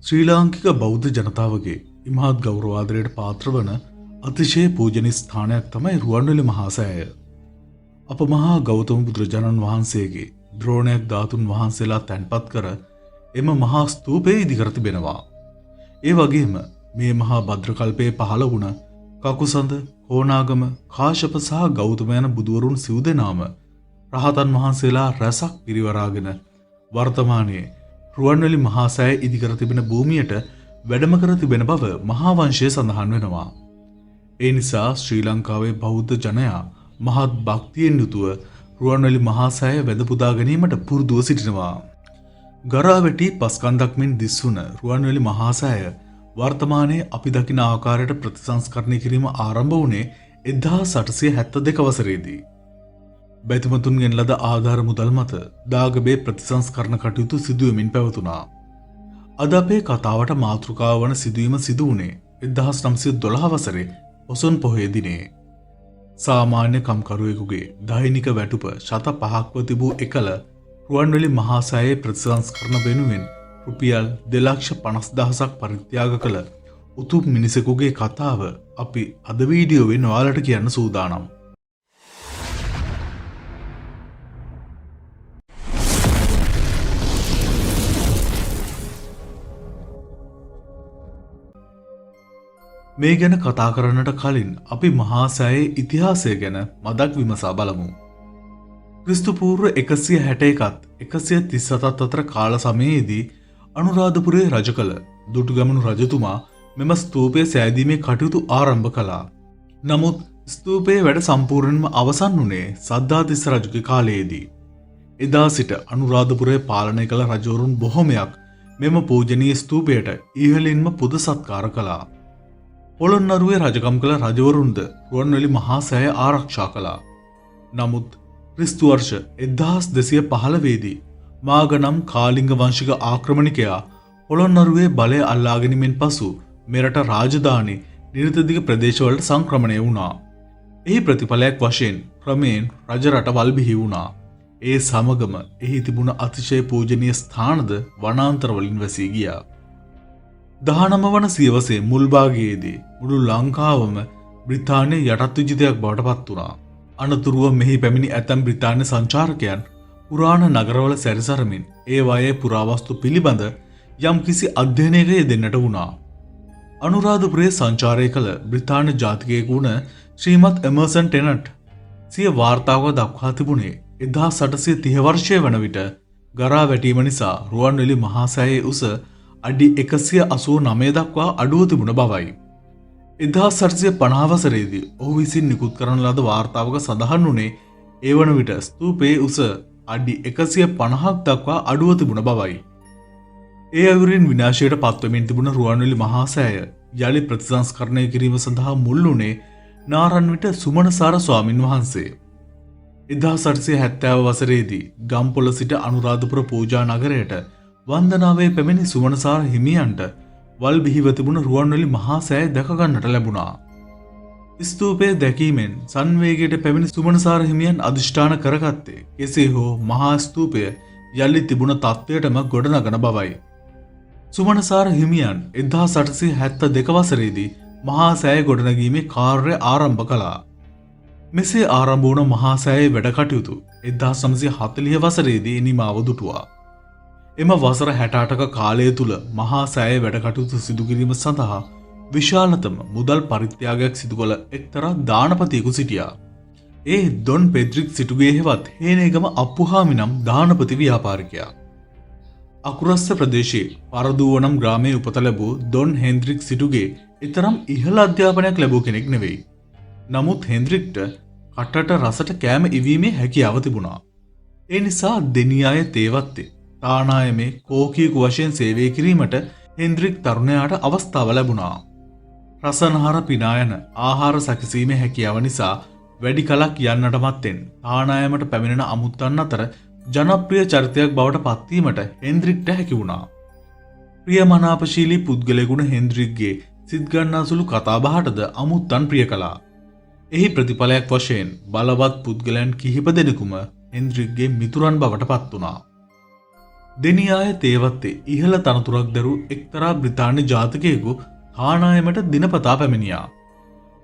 ශ්‍රී ලාංකික බෞද්ධ ජනතාවගේ ඉමහත් ගෞරවාදරයට පාත්‍ර වන අතිශය පූජනීය ස්ථානයක් තමයි රුවන්වැලි මහා සෑය. අප මහා ගෞතම බුදුරජාණන් වහන්සේගේ ද්‍රෝණයක් ධාතුන් වහන්සේලා තැන්පත් කර එම මහා ස්තූපය ඉදිකර තිබෙනවා. ඒ වගේම මේ මහා භද්‍රකල්පයේ පහළ වුණ කකුසඳ, හෝනාගම, කාශ්‍යප සහ ගෞතම යන බුදුවරුන් සිව් දෙනාම රහතන් වහන්සේලා රැසක් පිරිවරාගෙන වර්තමානයේ රුවන්වැලි මහා සෑය ඉදිකර තිබෙන භූමියට වැඩම කර තිබෙන බව මහා වංශයේ සඳහන් වෙනවා. ඒ නිසා ශ්‍රී ලංකාවේ බෞද්ධ ජනයා මහත් භක්තියෙන් යුතුව රුවන්වැලි මහා සෑය වැඳ පුදා ගැනීමට පුරුදුව සිටිනවා. ගරාවැටි පස්කන්දක් මෙන් දිස්වුන රුවන්වැලි මහා සෑය වර්තමානයේ අපි දකින ආකාරයට ප්‍රතිසංස්කරණය කිරීම ආරම්භ වුණේ 1872 වසරේදී. බැතිමතුන්ගෙන් ලද ආධාර මුදල් මත දාගබේ ප්‍රතිසංස්කරණ කටයුතු සිදුවෙමින් පැවතුණා. අද අපේ කතාවට මාතෘකාව වන සිදුවීම සිදු වුණේ 1912 වසරේ පොසොන් පොහොය දිනේ. සාමාන්‍ය කම්කරුවෙකුගේ දෛනික වැටුප ශත 5ක්ව තිබූ එකල රුවන්වැලි මහා සෑයේ ප්‍රතිසංස්කරණ වෙනුවෙන් රුපියල් 2,50,000ක් පරිත්‍යාග කළ උතුම් මිනිසෙකුගේ කතාව අපි අද වීඩියෝවෙන් ඔයාලට කියන්න සූදානම්. මේ ගැන කතා කරන්නට කලින් අපි මහා සෑයේ ඉතිහාසය ගැන මදක් විමසා බලමු. ක්‍රිස්තු පූර්ව 161ත් 137ත් අතර කාල සමයේදී අනුරාධපුරයේ රජ කළ දුටුගැමුණු රජතුමා මෙම ස්තූපය සෑදීමේ කටයුතු ආරම්භ කළා. නමුත් ස්තූපයේ වැඩ සම්පූර්ණයෙන්ම අවසන් වුණේ සද්ධාතිස්ස රජුගේ කාලයේදී. එදා සිට අනුරාධපුරය පාලනය කළ රජවරුන් බොහොමයක් මෙම පූජනීය ස්තූපයට ඉහළින්ම පුද සත්කාර කළා. පොළොන්නරුවේ රජකම් කළ රජවරුන්ද රුවන්වැලි මහා සෑය ආරක්ෂා කළා. නමුත් ක්‍රිස්තු වර්ෂ 1215 දී මාගනම් කාලිංග වංශික ආක්‍රමණිකයා පොළොන්නරුවේ බලය අල්ලා ගැනීමෙන් පසු මෙරට රාජධානි නිර්තදිග ප්‍රදේශවලට සංක්‍රමණය වුණා. එහි ප්‍රතිඵලයක් වශයෙන් ක්‍රමයෙන් රජරට වල් බිහි වුණා. ඒ සමගම එහි තිබුණ අතිශය පූජනීය ස්ථානද වනාන්තර වලින් වැසී ගියා. 19 වන සියවසේ මුල් භාගයේදී මුළු ලංකාවම බ්‍රිතාන්‍ය යටත් විජිතයක් බවට පත් වුණා. අනතුරුව මෙහි පැමිණි ඇතැම් බ්‍රිතාන්‍ය සංචාරකයන් පුරාණ නගරවල සැරිසරමින් ඒවායේ පුරාවස්තු පිළිබඳ යම් කිසි අධ්‍යයනයක යෙදෙන්නට වුණා. අනුරාධපුරයේ සංචාරය කළ බ්‍රිතාන්‍ය ජාතිකයෙකු වුණ ශ්‍රීමත් එමර්සන් ටෙනට් සිය වාර්තාවක දක්වා තිබුණේ 1830 වර්ෂය වන විට ගරා වැටීම නිසා රුවන්වැලි මහා සෑයේ උස අඩි 189 දක්වා අඩුව තිබුණ බවයි. 1850 වසරේදී ඔහු විසින් නිකුත් කරන ලද වාර්තාවක සඳහන් වුණේ ඒ වන විට ස්තූපයේ උස අඩි 150ක් දක්වා අඩුව තිබුණ බවයි. ඒ අයුරින් විනාශයට පත්වමින් තිබුණ රුවන්වැලි මහා සෑය යළි ප්‍රතිසංස්කරණය කිරීම සඳහා මුල් වුණේ නාරන්විට සුමනසාර ස්වාමින් වහන්සේ. 1870 වසරේදී ගම්පොළ සිට අනුරාධපුර පූජා නගරයට වන්දනාවේ පැමිණි සුමනසාර හිමියන්ට වල් බිහිව තිබුණ රුවන්වැලි මහා සෑය දැක ගන්නට ලැබුණා. ස්තූපය දැකීමෙන් සංවේගයට පැමිණි සුමනසාර හිමියන් අධිෂ්ඨාන කරගත්තේ කෙසේ හෝ මහා ස්තූපය යළි තිබුණ තත්ත්වයටම ගොඩනගන බවයි. සුමනසාර හිමියන් 1872 වසරේදී මහා සෑය ගොඩනැගීමේ කාර්යය ආරම්භ කළා. මෙසේ ආරම්භ වුණ මහා සෑයේ වැඩ කටයුතු 1940 වසරේදී නිමාව දුටුවා. එම වසර 68ක කාලය තුල මහා සෑයේ වැඩ කටයුතු සිදු කිරීම සඳහා විශාලතම මුදල් පරිත්‍යාගයක් සිදු කළ එක්තරා දානපතියෙකු සිටියා. ඒ ඩොන් පෙඩ්රික් සිටුගේ හෙවත් හේනේගම අප්පුහාමි නම් දානපති ව්‍යාපාරිකයා. අකුරස්ස ප්‍රදේශයේ පරදුව නම් ග්‍රාමයේ උපත ලැබූ ඩොන් හෙන්ද්‍රික් සිටුගේ ඊතරම් ඉහළ අධ්‍යාපනයක් ලැබූ කෙනෙක් නෙවෙයි. නමුත් හෙන්ද්‍රික්ට කටට රසට කෑම ඉවීමේ හැකියාව තිබුණා. ඒ නිසා දෙනියාය තේවත්තේ තානායමේ කෝකියෙකු වශයෙන් සේවය කිරීමට හෙන්ද්‍රික් තරුණයාට අවස්ථාව ලැබුණා. රසනහර පිනා යන ආහාර සැකසීමේ හැකියාව නිසා වැඩි කලක් යන්නට මත්තෙන් තානායමට පැමිණෙන අමුත්තන් අතර ජනප්‍රිය චරිතයක් බවට පත්වීමට හෙන්ද්‍රික්ට හැකි වුණා. ප්‍රියමනාපශීලී පුද්ගලයෙකුණ හෙන්ද්‍රික්ගේ සිත් ගන්නාසුළු කතාබහටද අමුත්තන් ප්‍රිය කළා. එහි ප්‍රතිඵලයක් වශයෙන් බලවත් පුද්ගලයන් කිහිප දෙනෙකුම හෙන්ද්‍රික්ගේ මිතුරන් බවට පත් වුණා. දෙනියාය තේවත්තේ ඉහළ තනතුරක් දරු එක්තරා බ්‍රිතාන්‍ය ජාතිකයෙකු හානායමට දිනපතා පැමිණියා.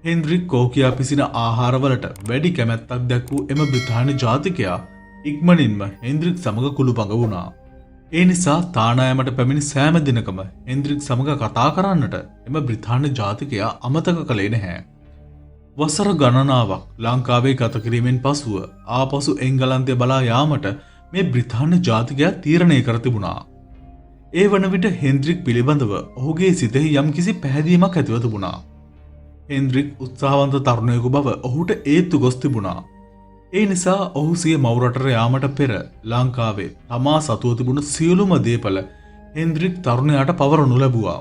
හෙන්ද්‍රික් කෝකියා පිසින ආහාරවලට වැඩි කැමැත්තක් දැක්වූ එම බ්‍රිතාන්‍ය ජාතිකයා ඉක්මනින්ම හෙන්ද්‍රික් සමග කුළුපඟ වුණා. ඒ නිසා තානායමට පැමිණි සෑම දිනකම හෙන්ද්‍රික් සමග කතා කරන්නට එම බ්‍රිතාන්‍ය ජාතිකයා අමතක කළේ නැහැ. වසර ගණනාවක් ලංකාවේ ගත කිරීමෙන් පසුව ආපසු එංගලන්තය බලා යාමට මේ බ්‍රිතාන්‍ය ජාතිකයා තීරණය කර තිබුණා. ඒ වන විට හෙන්ද්‍රික් පිළිබඳව ඔහුගේ සිතෙහි යම්කිසි පැහැදීමක් ඇතිව තිබුණා. හෙන්ද්‍රික් උත්සාහවන්ත තරුණයෙකු බව ඔහුට ඒත්තු ගොස් තිබුණා. ඒ නිසා ඔහු සිය මව් රටට යාමට පෙර ලංකාවේ තමා සතුව තිබුණු සියලුම දේපල හෙන්ද්‍රික් තරුණයාට පවරනු ලැබුවා.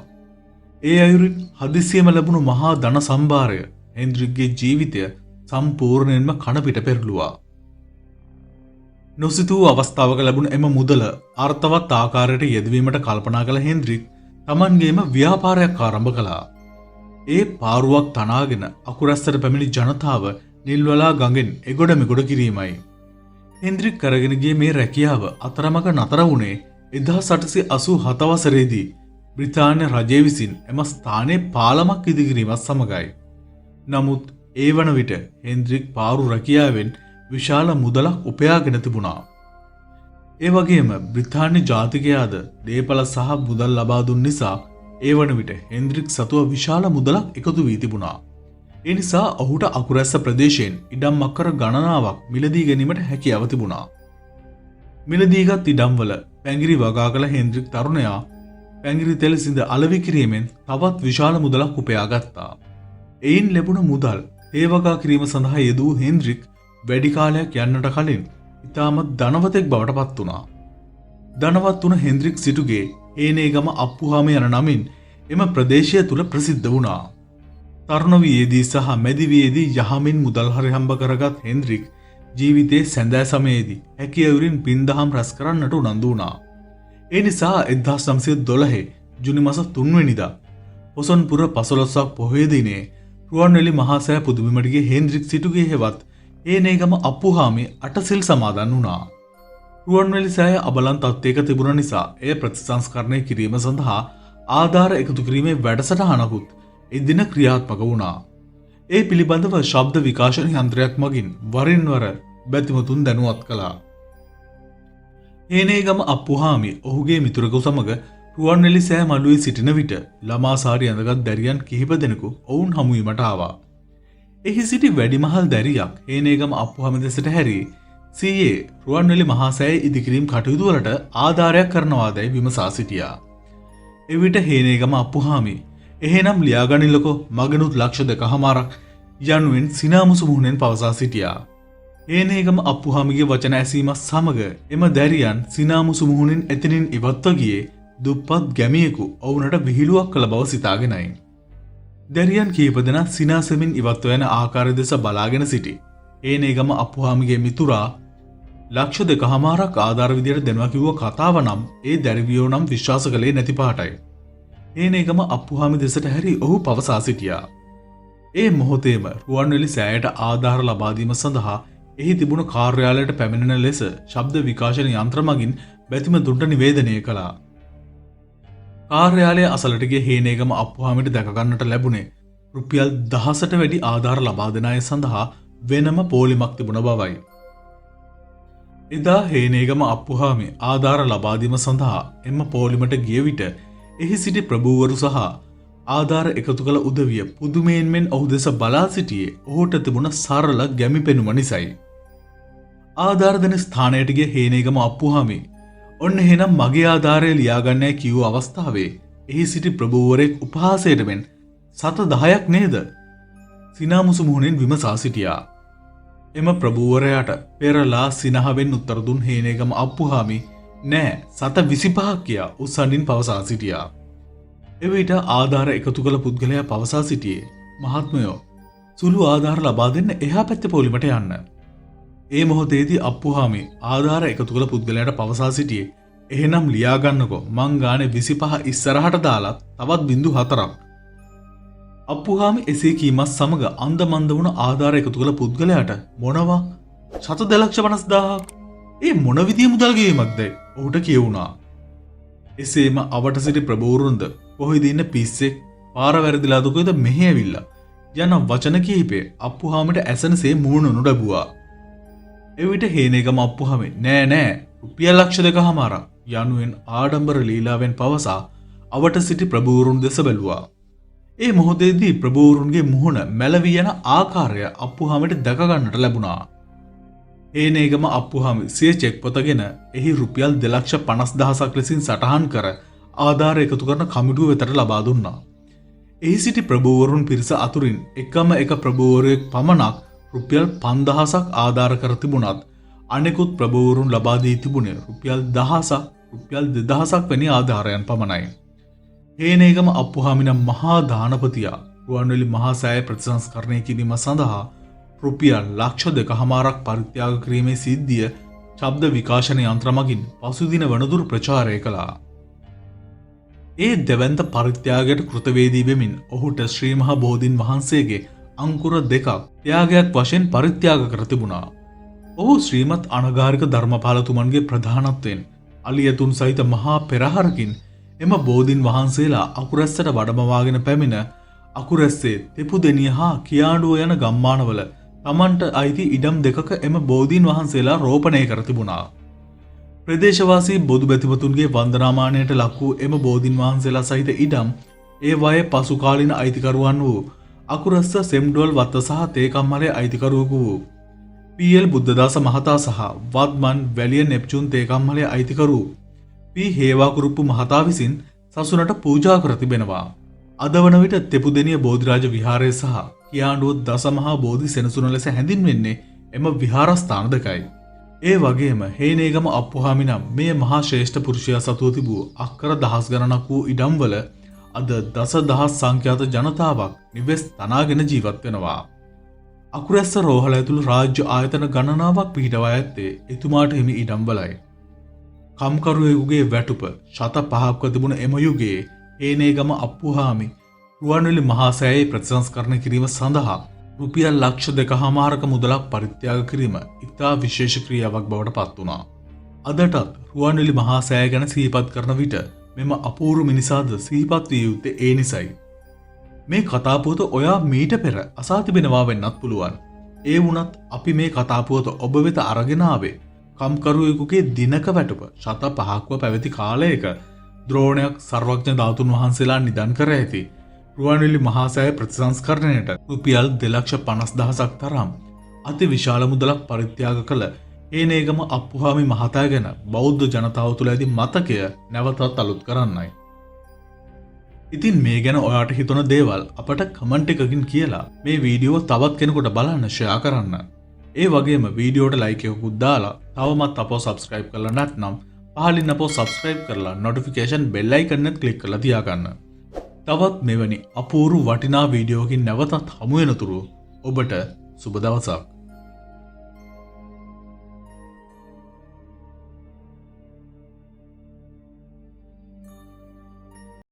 ඒ අයුරින් හදිසියෙම ලැබුණු මහා ධන සම්භාරය හෙන්ද්‍රික්ගේ ජීවිතය සම්පූර්ණයෙන්ම කණපිට පෙරළුවා. නොසිතූ අවස්ථාවක ලැබුණ එම මුදල අර්ථවත් ආකාරයට යෙදවීමට කල්පනා කළ හෙන්ද්‍රික් තමන්ගේම ව්‍යාපාරයක් ආරම්භ කළා. ඒ පාරුවක් තනාගෙන අකුරැස්සට පැමිණි ජනතාව නිල්වලා ගඟෙන් එගොඩ මෙගොඩ කිරීමයි. හෙන්ද්‍රික් කරගෙන ගිය මේ රැකියාව අතරමඟ නතර වුණේ 1887 වසරේදී බ්‍රිතාන්‍ය රජය විසින් එම ස්ථානයේ පාලමක් ඉදිකිරීමත් සමගයි. නමුත් ඒ වන විට හෙන්ද්‍රික් පාරු රැකියාවෙන් විශාල මුදලක් උපයාගෙන තිබුණා. ඒ වගේම බ්‍රිතාන්‍ය ජාතිකයාද දේපල සහ මුදල් ලබා දුන් නිසා ඒ වන විට හෙන්ද්‍රික් සතුව විශාල මුදලක් එකතු වී තිබුණා. ඒ නිසා ඔහුට අකුරැස්ස ප්‍රදේශයෙන් ඉඩම් අක්කර ගණනාවක් මිලදී ගැනීමට හැකියාව තිබුණා. මිලදීගත් ඉඩම්වල පැංගිරි වගා කළ හෙන්ද්‍රික් තරුණයා පැංගිරි තෙල් සිඳ අලෙවි කිරීමෙන් තවත් විශාල මුදලක් උපයා ගත්තා. එයින් ලැබුණ මුදල් තේ වගා කිරීම සඳහා යෙදූ හෙන්ද්‍රික් වැඩි කාලයක් යන්නට කලින් ඉතාමත් ධනවතෙක් බවට පත් වුණා. ධනවත් වුණ හෙන්ද්‍රික් සිටුගේ හේනේගම අප්පුහාම යන නමින් එම ප්‍රදේශය තුල ප්‍රසිද්ධ වුණා. තරුණ වියේදී සහ මැදි වියේදී යහමින් මුදල් හරි හම්බ කරගත් හෙන්ද්‍රික් ජීවිතයේ සැඳෑ සමයේදී හැකියවුරින් පින්දහම් රැස් කරන්නට උනන්දු වුණා. ඒ නිසා 1912 ජුනි මාස 3 වෙනිදා පොසොන්පුර 15ක් පොහොය දිනේ රුවන්වැලි මහා සෑය පුදුබිමට ගිය හෙන්ද්‍රික් සිටුගේ හෙවත් හේනේගම අප්පුහාමි අටසිල් සමාදන් වුණා. රුවන්වැලි සෑය අබලන් තත්ත්වයක තිබුණ නිසා එය ප්‍රතිසංස්කරණය කිරීම සඳහා ආධාර එකතු කිරීමේ වැඩසටහනකුත් එදින ක්‍රියාත්මක වුණා. ඒ පිළිබඳව ශබ්ද විකාශන යන්ත්‍රයක් මගින් වරින් වර බැතිමතුන් දැනුවත් කළා. හේනේගම අප්පුහාමි ඔහුගේ මිතුරෙකු සමග රුවන්වැලි සෑය මළුවේ සිටින විට ළමා සාරි ඇඳගත් දැරියන් කිහිප දෙනෙකු ඔවුන් හමුවීමට ආවා. එහි සිටි වැඩිමහල් දැරියක් හේනේගම අප්පුහාමි දෙසට හැරී සීයේ රුවන්වැලි මහා සෑය ඉදිකිරීම් කටයුතු වලට ආධාරයක් කරනවාදැයි විමසා සිටියා. එවිට හේනේගම අප්පුහාමි එහෙනම් ලියාගනිල්ලකෝ මගෙනුත් ලක්ෂ 2කමාරක් යනුවෙන් සිනාමුසු මුහුණෙන් පවසා සිටියා. හේනේගම අප්පුහාමිගේ වචන ඇසීමත් සමග එම දැරියන් සිනාමුසු මුහුණෙන් එතනින් ඉවත්ව ගියේ දුප්පත් ගැමියෙකු ඔවුනට විහිළුවක් කළ බව සිතාගෙනයි. දැරියන් කීප දෙනා සිනාසෙමින් ඉවත්ව යන ආකාරය දෙස බලාගෙන සිටි. හේනේගම අප්පුහාමිගේ මිතුරා ලක්ෂ 2කමාරක් ආධාර විදියට දෙනවා කිව්ව කතාව නම් ඒ දැරිවියෝ නම් විශ්වාස කළේ නැති පාටයි. හේනේගම අප්පුහාමි දෙසට හැරී ඔහු පවසා සිටියා. ඒ මොහොතේම රුවන්වැලි සෑයට ආධාර ලබා දීම සඳහා එහි තිබුණු කාර්යාලයට පැමිණෙන ලෙස ශබ්ද විකාශන යන්ත්‍ර මගින් බැතිමතුන්ට නිවේදනය කළා. කාර්යාලය අසලට ගිය හේනේගම අප්පුහාමිට දැක ගන්නට ලැබුණේ රුපියල් 1000ට වැඩි ආධාර ලබා දෙන අය සඳහා වෙනම පෝලිමක් තිබුණ බවයි. එදා හේනේගම අප්පුහාමි ආධාර ලබා දීම සඳහා එම පෝලිමට ගිය විට එහි සිටි ප්‍රභූවරු සහ ආධාර එකතු කළ උදවිය පුදුමයෙන් මෙන් ඔහු දෙස බලා සිටියේ ඔහුට තිබුණ සරල ගැමි පෙනුම නිසයි. ආධාර දෙන ස්ථානයට ගිය හේනේගම අප්පුහාමි ඔන්න එහෙනම් මගේ ආධාරය ලියාගන්නයි කිව්ව අවස්ථාවේ එහි සිටි ප්‍රභූවරයෙක් උපහාසයට මෙන් 10ක් නේද? සිනාමුසු මුහුණෙන් විමසා සිටියා. එම ප්‍රභූවරයාට පෙරලා සිනහවෙන් උත්තර දුන් හේනේගම අප්පුහාමි නෑ 25ක් කියා උස්සන්නින් පවසා සිටියා. එවිට ආධාර එකතු කළ පුද්ගලයා පවසා සිටියේ මහත්මයෝ සුළු ආධාර ලබා දෙන්න එහා පැත්තේ පොලිමට යන්න. ඒ මොහොතේදී අප්පුහාමි ආධාර එකතු කළ පුද්ගලයාට පවසා සිටියේ එහෙනම් ලියා ගන්නකෝ මං ගානේ 25 ඉස්සරහට දාලා තවත් බිංදු 4ක්. අප්පුහාමි එසේ කීමත් සමග අන්දමන්ද වුණ ආධාර එකතු කළ පුද්ගලයාට මොනවා 2,50,000ක් ඒ මොන විදිය මුදල් ගෙවීමක්ද ඔහුට කියවුණා. එසේම අවට සිටි ප්‍රභූරුන්ද කොහෙද ඉන්න පිස්සෙක් පාර වැරදිලාද කොහෙද මෙහෙ ඇවිල්ලා යන වචන කිහිපේ අප්පුහාමිට ඇසෙනසේ මූණු නොඩබුවා. එවිට හේනේගම අප්පුහාමි නෑ රුපියල් ලක්ෂ 2.5 යනුවෙන් ආඩම්බර ලීලාවෙන් පවසා අවට සිටි ප්‍රභූරුන් දෙස බැලුවා. ඒ මොහොතේදී ප්‍රභූරුන්ගේ මුහුණ මැලවී යන ආකාරය අප්පුහාමිට දැක ගන්නට ලැබුණා. හේනේගම අප්පුහාමි සිය චෙක් පොතගෙන එහි රුපියල් 2,50,000ක් ලෙසින් සටහන් කර ආධාර එකතු කරන කමිටුව වෙතට ලබා දුන්නා. එහි සිටි ප්‍රභූවරුන් පිරිස අතුරින් එකම එක ප්‍රභූවරයෙක් පමණක් රුපියල් 5,000ක් ආධාර කර තිබුණත් අනෙකුත් ප්‍රභූවරුන් ලබා දී තිබුණේ රුපියල් 10,000ක් රුපියල් 2,000ක් වැනි ආධාරයන් පමණයි. හේනේගම අප්පුහාමි නම් මහා දානපතියා රුවන්වැලි මහා සෑය ප්‍රතිසංස්කරණය කිරීම සඳහා රුපියල් ලක්ෂ 2.5ක් පරිත්‍යාග කිරීමේ සිද්ධිය ශබ්ද විකාශන යන්ත්‍ර මගින් පසුදින වනතුරු ප්‍රචාරය කළා. ඒ දෙවන්ත පරිත්‍යාගයට කෘතවේදී වෙමින් ඔහුට ශ්‍රී මහා බෝධීන් වහන්සේගේ අංකුර 2ක් ත්‍යාගයක් වශයෙන් පරිත්‍යාග කර තිබුණා. ඔහු ශ්‍රීමත් අනගාരിക ධර්මපාලතුමන්ගේ ප්‍රධානත්වයෙන් අලියතුන් සහිත මහා පෙරහරකින් එම බෝධීන් වහන්සේලා අකුරැස්සට වඩමවාගෙන පැමිණ අකුරැස්සේ තෙපුදෙනිය හා කියාඬුව යන ගම්මානවල තමන්ට අයිති ඉඩම් දෙකක එම බෝධීන් වහන්සේලා රෝපණය කර තිබුණා. ප්‍රදේශවාසී බොදු බැතිමතුන්ගේ වන්දනාමානයට ලක් වූ එම බෝධීන් වහන්සේලා සහිත ඉඩම් ඒ වයේ පසුකාලීන අයිතිකරුවන් වූ අකුරස්ස සෙම්ඩුවල් වත්ත සහ තේකම්මලේ අයිතිකරුවෙකු වූ පී.එල්. බුද්ධදාස මහතා සහ වත්මන් වැලිය නෙප්චූන් තේකම්මලේ අයිතිකරු පී. හේවාකුරුප්පු මහතා විසින් සසුනට පූජා කර තිබෙනවා. අද වන විට තෙපුදෙනිය බෝධිරාජ විහාරය සහ කියාඬුව දසමහා බෝධි සෙනසුන ලෙස හැඳින්වෙන්නේ එම විහාරස්ථාන දෙකයි. ඒ වගේම හේනේගම අප්පුහාමි නම් මේ මහා ශ්‍රේෂ්ඨ පුරුෂයා සතුව තිබූ අක්කර දහස් ගණනක් වූ ඉඩම්වල අද දසදහස් සංඛ්‍යාත ජනතාවක් නිවෙස් තනාගෙන ජීවත් වෙනවා. අකුරැස්ස රෝහල ඇතුළු රාජ්‍ය ආයතන ගණනාවක් පිහිටවා ඇත්තේ එතුමාට හිමි ඉඩම්වලයි. කම්කරුවෙකුගේ වැටුප ශත 5ක්ව තිබුණ එම යුගයේ හේනේගම අප්පුහාමි රුවන්වැලි මහා සෑයේ ප්‍රතිසංස්කරණය කිරීම සඳහා රුපියල් ලක්ෂ 2.5ක මුදලක් පරිත්‍යාග කිරීම ඉතා විශේෂ ක්‍රියාවක් බවට පත් වුණා. අදටත් රුවන්වැලි මහා සෑය ගැන සිහිපත් කරන විට මෙම අපූර්ව මිනිසාද සිහිපත් විය යුත්තේ ඒ නිසයි. මේ කතාපුවත ඔයා මීට පෙර අසා තිබෙනවා වෙන්නත් පුළුවන්. ඒ වුණත් අපි මේ කතාපුවත ඔබ වෙත අරගෙන ආවේ කම්කරුවෙකුගේ දිනක වැටුප ශත 5ක්ව පැවති කාලයක ද්‍රෝණයක් සර්වඥ ධාතුන් වහන්සේලා නිදන් කර ඇති රුවන්වැලි මහා සෑය ප්‍රතිසංස්කරණයට රුපියල් 2,50,000ක් තරම් අති විශාල මුදලක් පරිත්‍යාග කළ හේනේගම අප්පුහාමි මහතා ගැන බෞද්ධ ජනතාව තුළ ඇති මතකය නැවතත් අලුත් කරන්නයි. ඉතින් මේ ගැන ඔයාට හිතුණ දේවල් අපට කමෙන්ට් එකකින් කියලා මේ වීඩියෝව තවත් කෙනෙකුට බලන්න ෂෙයා කරන්න. ඒ වගේම වීඩියෝට ලයික් එකකුත් දාලා තවමත් අපව සබ්ස්ක්‍රයිබ් කරලා නැත්නම් පහලින් අපව සබ්ස්ක්‍රයිබ් කරලා නොටිෆිකේෂන් බෙල් අයිකන් එකත් ක්ලික් කරලා තියාගන්න. තවත් මෙවැනි අපූර්ව වටිනා වීඩියෝකින් නැවතත් හමු වෙනතුරු ඔබට සුබ දවසක්.